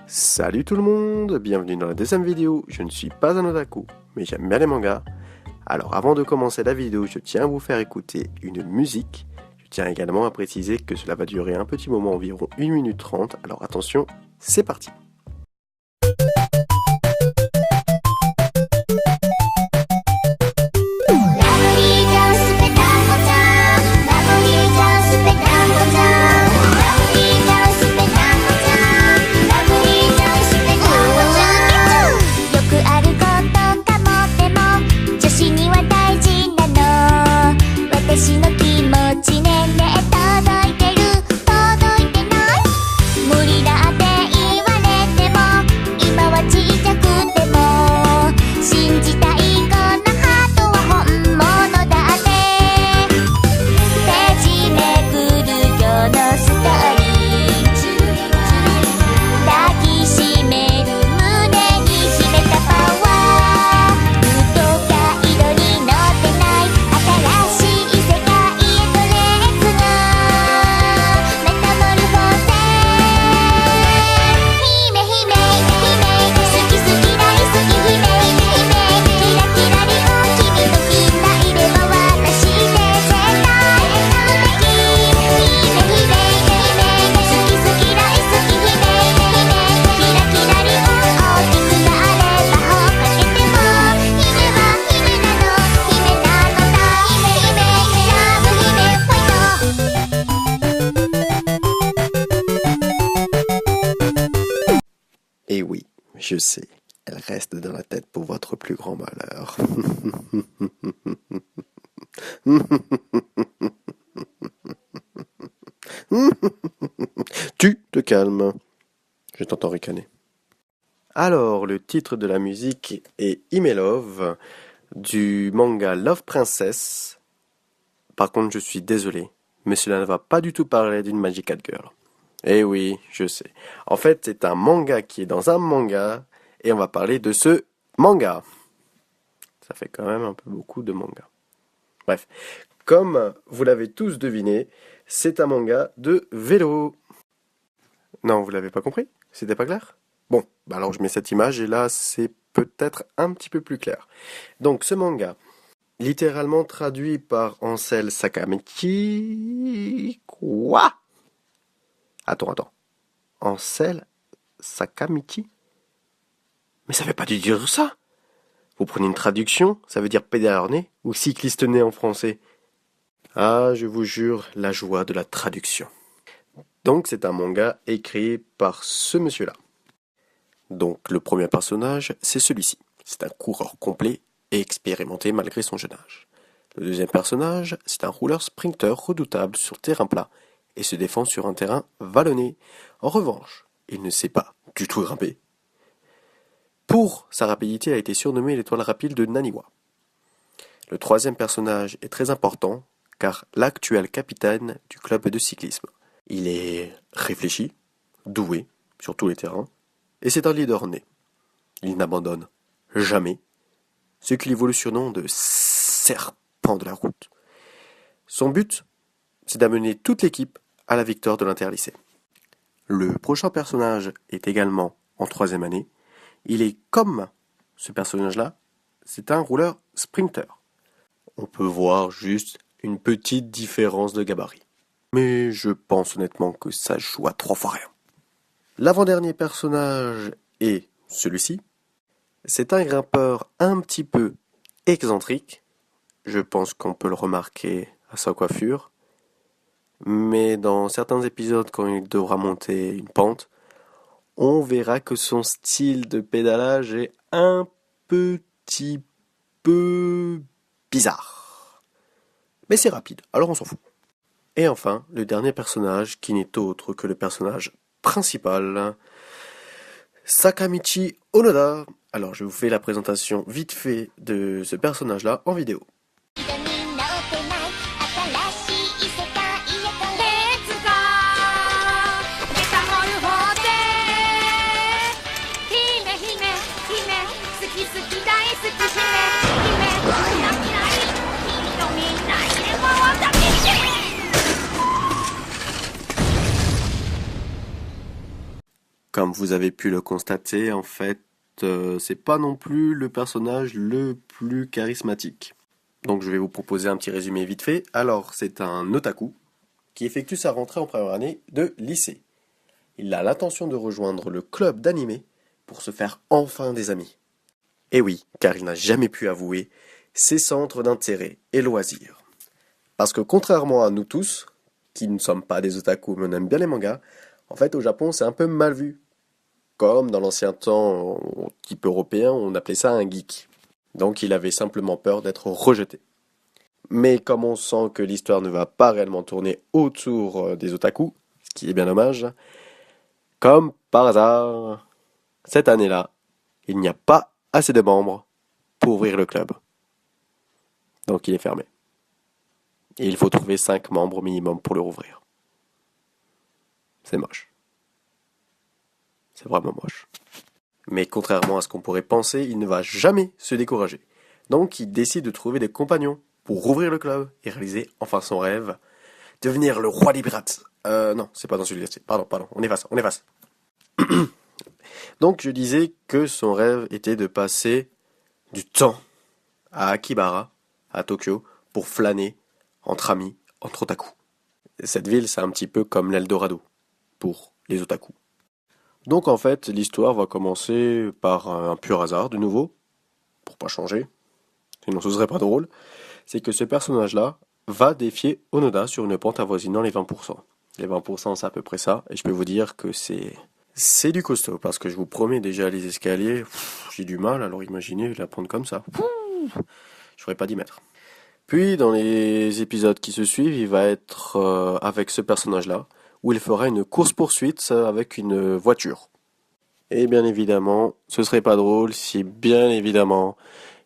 Salut tout le monde, bienvenue dans la deuxième vidéo. Je ne suis pas un otaku, mais j'aime bien les mangas. Alors avant de commencer la vidéo, je tiens à vous faire écouter une musique. Je tiens également à préciser que cela va durer un petit moment, environ 1 minute 30. Alors attention, c'est parti. Et oui, je sais, elle reste dans la tête pour votre plus grand malheur. Tu te calmes, je t'entends ricaner. Alors, le titre de la musique est Imelove, du manga Love Princess. Par contre, je suis désolé, mais cela ne va pas du tout parler d'une Magical Girl. Eh oui, je sais. En fait, c'est un manga qui est dans un manga, et on va parler de ce manga. Ça fait quand même un peu beaucoup de manga. Bref, comme vous l'avez tous deviné, c'est un manga de vélo. Non, vous l'avez pas compris? C'était pas clair? Bon, bah alors je mets cette image, et là, c'est peut-être un petit peu plus clair. Donc, ce manga, littéralement traduit par Ansel Sakamichi... Quoi? Attends. Ansel Sakamichi? Mais ça veut pas dire ça! Vous prenez une traduction, ça veut dire pédaleur né ou cycliste né en français. Ah, je vous jure, la joie de la traduction. Donc c'est un manga écrit par ce monsieur-là. Donc le premier personnage, c'est celui-ci. C'est un coureur complet et expérimenté malgré son jeune âge. Le deuxième personnage, c'est un rouleur sprinter redoutable sur terrain plat et se défend sur un terrain vallonné. En revanche, il ne sait pas du tout grimper. Pour sa rapidité, il a été surnommé l'étoile rapide de Naniwa. Le troisième personnage est très important, car l'actuel capitaine du club de cyclisme. Il est réfléchi, doué, sur tous les terrains, et c'est un leader né. Il n'abandonne jamais, ce qui lui vaut le surnom de serpent de la route. Son but, c'est d'amener toute l'équipe à la victoire de l'interlycée. Le prochain personnage est également en 3e année. Il est comme ce personnage-là, c'est un rouleur sprinter. On peut voir juste une petite différence de gabarit. Mais je pense honnêtement que ça joue à 3 fois rien. L'avant-dernier personnage est celui-ci. C'est un grimpeur un petit peu excentrique. Je pense qu'on peut le remarquer à sa coiffure. Mais dans certains épisodes, quand il devra monter une pente, on verra que son style de pédalage est un petit peu bizarre. Mais c'est rapide, alors on s'en fout. Et enfin, le dernier personnage, qui n'est autre que le personnage principal, Sakamichi Onoda. Alors je vous fais la présentation vite fait de ce personnage-là en vidéo. Comme vous avez pu le constater, en fait, c'est pas non plus le personnage le plus charismatique. Donc je vais vous proposer un petit résumé vite fait. Alors, c'est un otaku qui effectue sa rentrée en première année de lycée. Il a l'intention de rejoindre le club d'animé pour se faire enfin des amis. Et oui, car il n'a jamais pu avouer ses centres d'intérêt et loisirs. Parce que contrairement à nous tous, qui ne sommes pas des otaku mais on aime bien les mangas, en fait au Japon c'est un peu mal vu. Comme dans l'ancien temps, type européen, on appelait ça un geek. Donc il avait simplement peur d'être rejeté. Mais comme on sent que l'histoire ne va pas réellement tourner autour des otaku, ce qui est bien dommage, comme par hasard, cette année-là, il n'y a pas assez de membres pour ouvrir le club. Donc il est fermé. Et il faut trouver 5 membres minimum pour le rouvrir. C'est moche. C'est vraiment moche. Mais contrairement à ce qu'on pourrait penser, il ne va jamais se décourager. Donc il décide de trouver des compagnons pour rouvrir le club et réaliser enfin son rêve, devenir le roi des pirates. Non, c'est pas dans celui-ci. Pardon, on efface. Donc je disais que son rêve était de passer du temps à Akibara, à Tokyo, pour flâner entre amis, entre otaku. Cette ville, c'est un petit peu comme l'Eldorado pour les otaku. Donc en fait, l'histoire va commencer par un pur hasard, de nouveau, pour pas changer, sinon ce serait pas drôle. C'est que ce personnage-là va défier Onoda sur une pente avoisinant les 20%. Les 20%, c'est à peu près ça, et je peux vous dire que c'est du costaud, parce que je vous promets déjà les escaliers, j'ai du mal, alors imaginez la pente comme ça. Je ferais pas 10 mètres. Puis, dans les épisodes qui se suivent, il va être avec ce personnage-là, où il fera une course-poursuite avec une voiture. Et bien évidemment, ce serait pas drôle si, bien évidemment,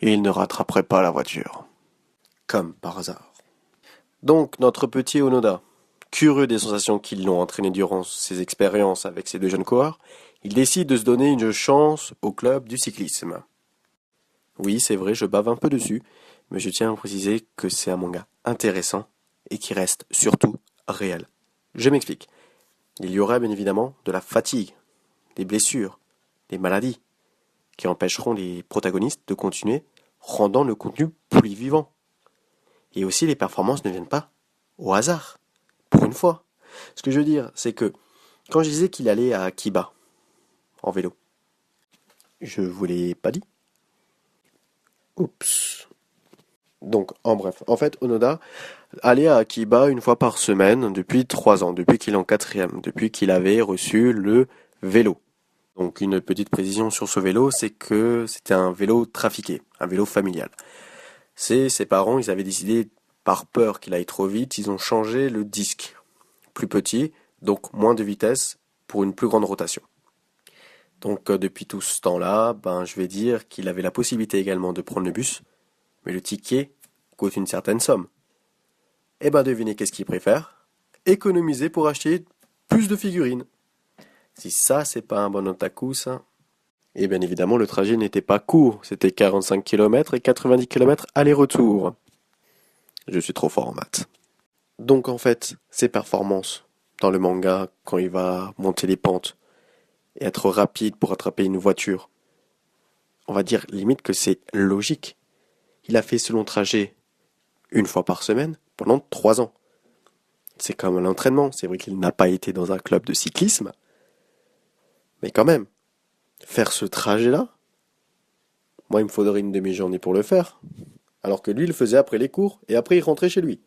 il ne rattraperait pas la voiture. Comme par hasard. Donc, notre petit Onoda, curieux des sensations qui l'ont entraîné durant ses expériences avec ses 2 jeunes cohorts, il décide de se donner une chance au club du cyclisme. Oui, c'est vrai, je bave un peu dessus, mais je tiens à préciser que c'est un manga intéressant et qui reste surtout réel. Je m'explique. Il y aura bien évidemment de la fatigue, des blessures, des maladies, qui empêcheront les protagonistes de continuer, rendant le contenu plus vivant. Et aussi, les performances ne viennent pas au hasard, pour une fois. Ce que je veux dire, c'est que quand je disais qu'il allait à Akiba, en vélo, je vous l'ai pas dit. Oups. Donc, en bref, en fait, Onoda allait à Akiba une fois par semaine depuis 3 ans, depuis qu'il est en 4e, depuis qu'il avait reçu le vélo. Donc, une petite précision sur ce vélo, c'est que c'était un vélo trafiqué, un vélo familial. Ses parents, ils avaient décidé, par peur qu'il aille trop vite, ils ont changé le disque. Plus petit, donc moins de vitesse pour une plus grande rotation. Donc, depuis tout ce temps-là, je vais dire qu'il avait la possibilité également de prendre le bus, mais le ticket coûte une certaine somme. Et devinez qu'est-ce qu'il préfère? Économiser pour acheter plus de figurines. Si ça, c'est pas un bon otaku, ça. Et bien évidemment, le trajet n'était pas court. C'était 45 km et 90 km aller-retour. Je suis trop fort en maths. Donc en fait, ses performances dans le manga, quand il va monter les pentes et être rapide pour attraper une voiture, on va dire limite que c'est logique. Il a fait ce long trajet une fois par semaine pendant 3 ans. C'est comme un entraînement. C'est vrai qu'il n'a pas été dans un club de cyclisme, mais quand même, faire ce trajet-là, moi il me faudrait une demi-journée pour le faire. Alors que lui, il le faisait après les cours et après il rentrait chez lui.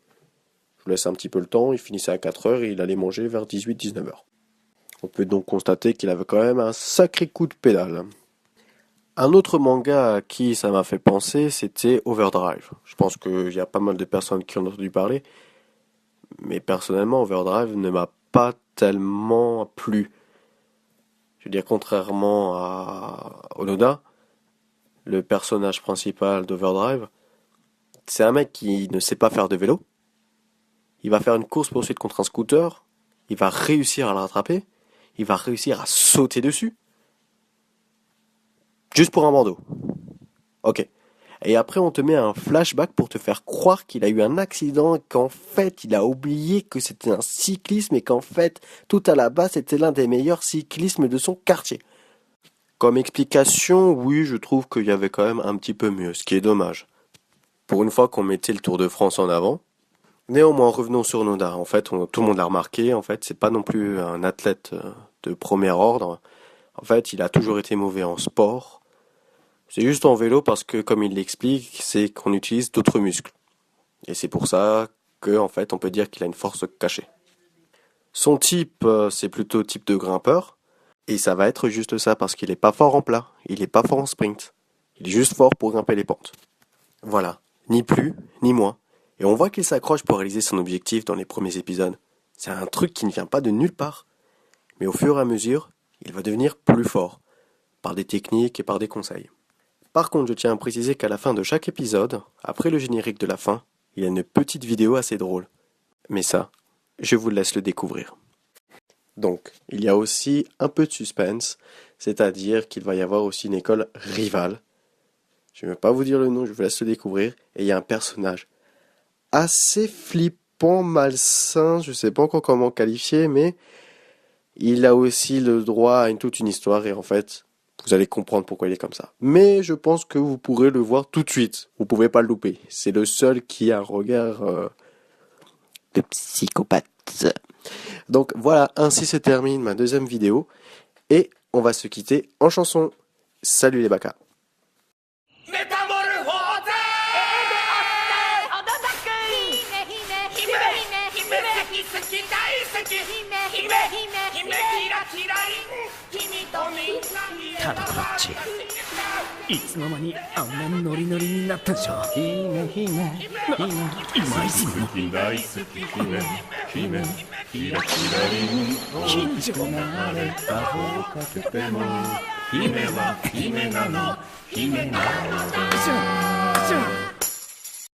Je vous laisse un petit peu le temps, il finissait à 4 heures et il allait manger vers 18-19 heures. On peut donc constater qu'il avait quand même un sacré coup de pédale. Un autre manga à qui ça m'a fait penser, c'était Overdrive. Je pense qu'il y a pas mal de personnes qui en ont entendu parler, mais personnellement, Overdrive ne m'a pas tellement plu. Je veux dire, contrairement à Onoda, le personnage principal d'Overdrive, c'est un mec qui ne sait pas faire de vélo. Il va faire une course-poursuite contre un scooter, il va réussir à le rattraper, il va réussir à sauter dessus. Juste pour un bandeau. Ok. Et après, on te met un flashback pour te faire croire qu'il a eu un accident, qu'en fait, il a oublié que c'était un cyclisme et qu'en fait, tout à la base, c'était l'un des meilleurs cyclismes de son quartier. Comme explication, oui, je trouve qu'il y avait quand même un petit peu mieux, ce qui est dommage. Pour une fois qu'on mettait le Tour de France en avant. Néanmoins, revenons sur Noda. En fait, tout le monde l'a remarqué. En fait, c'est pas non plus un athlète de premier ordre. En fait, il a toujours été mauvais en sport. C'est juste en vélo parce que, comme il l'explique, c'est qu'on utilise d'autres muscles. Et c'est pour ça que, en fait, on peut dire qu'il a une force cachée. Son type, c'est plutôt type de grimpeur. Et ça va être juste ça parce qu'il est pas fort en plat. Il est pas fort en sprint. Il est juste fort pour grimper les pentes. Voilà. Ni plus, ni moins. Et on voit qu'il s'accroche pour réaliser son objectif dans les premiers épisodes. C'est un truc qui ne vient pas de nulle part. Mais au fur et à mesure, il va devenir plus fort. Par des techniques et par des conseils. Par contre, je tiens à préciser qu'à la fin de chaque épisode, après le générique de la fin, il y a une petite vidéo assez drôle. Mais ça, je vous laisse le découvrir. Donc, il y a aussi un peu de suspense, c'est-à-dire qu'il va y avoir aussi une école rivale. Je ne vais pas vous dire le nom, je vous laisse le découvrir. Et il y a un personnage assez flippant, malsain, je ne sais pas encore comment qualifier, mais il a aussi le droit à toute une histoire et en fait, vous allez comprendre pourquoi il est comme ça. Mais je pense que vous pourrez le voir tout de suite. Vous pouvez pas le louper. C'est le seul qui a un regard de psychopathe. Donc voilà, ainsi se termine ma deuxième vidéo. Et on va se quitter en chanson. Salut les bacas.ただこっちいつの間にあんなノリノリになったんじゃ姫姫姫今泉大好き姫姫キラキラリン近所なれ魔法かけても姫は姫なの姫なの